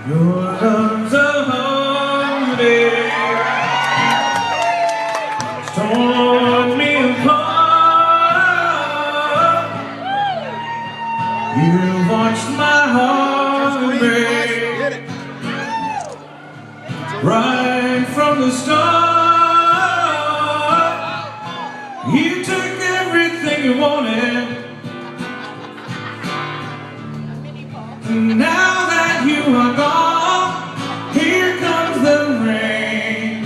Your love's a holiday, torn me apart. You watched my heart break right from the start. You took everything you wanted. Now that you are gone, here comes the rain,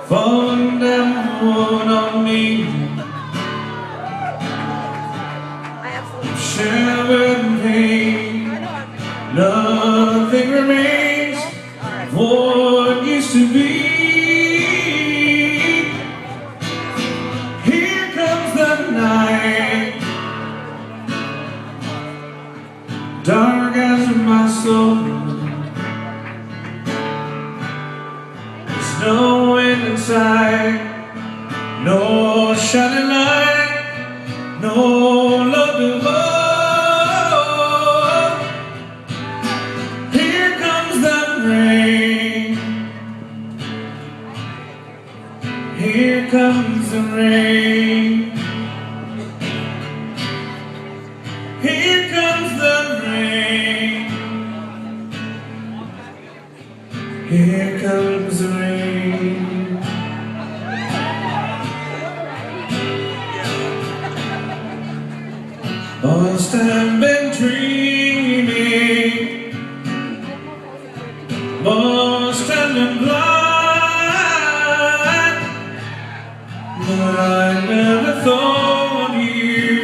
falling down on me. Shivered in pain, nothing remains of what used to be. Here comes the night, dark as my soul. There's no wind inside, no shining light, no love to hold. Here comes the rain, here comes the rain. Here comes the rain. Here comes the rain. Must have been dreaming, must have been blind, but I never thought you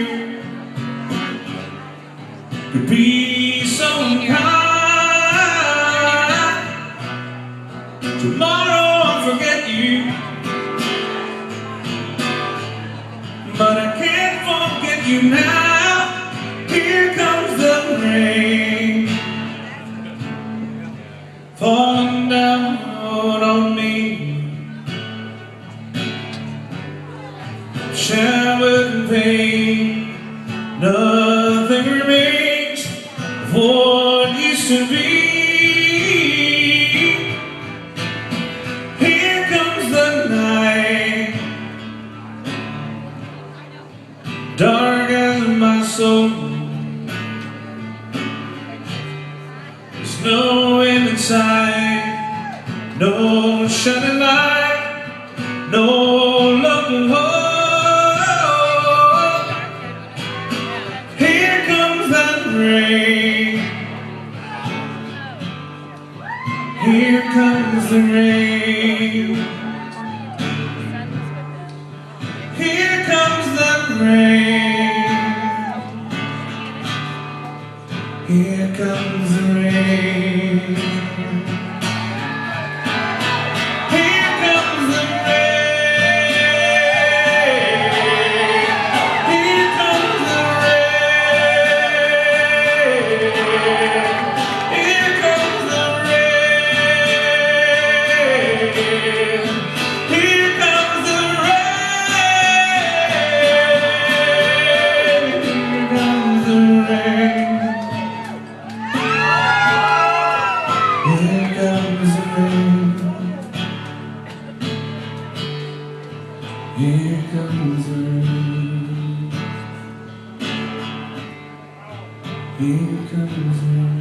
could be so kind. Tomorrow I'll forget you, but I can't forget you now. Here comes the rain, falling down on me. Showered in pain, nothing remains of what used to be. Here comes the night, dark as my soul. There's no wind inside, no shining light, no love to hold. Here comes that rain, here comes the rain. Here comes the rain, here comes the rain. Here comes the rain, here comes the rain, here comes the rain, here comes the rain, here comes the rain. Here comes the rain, here comes the rain, here comes the rain.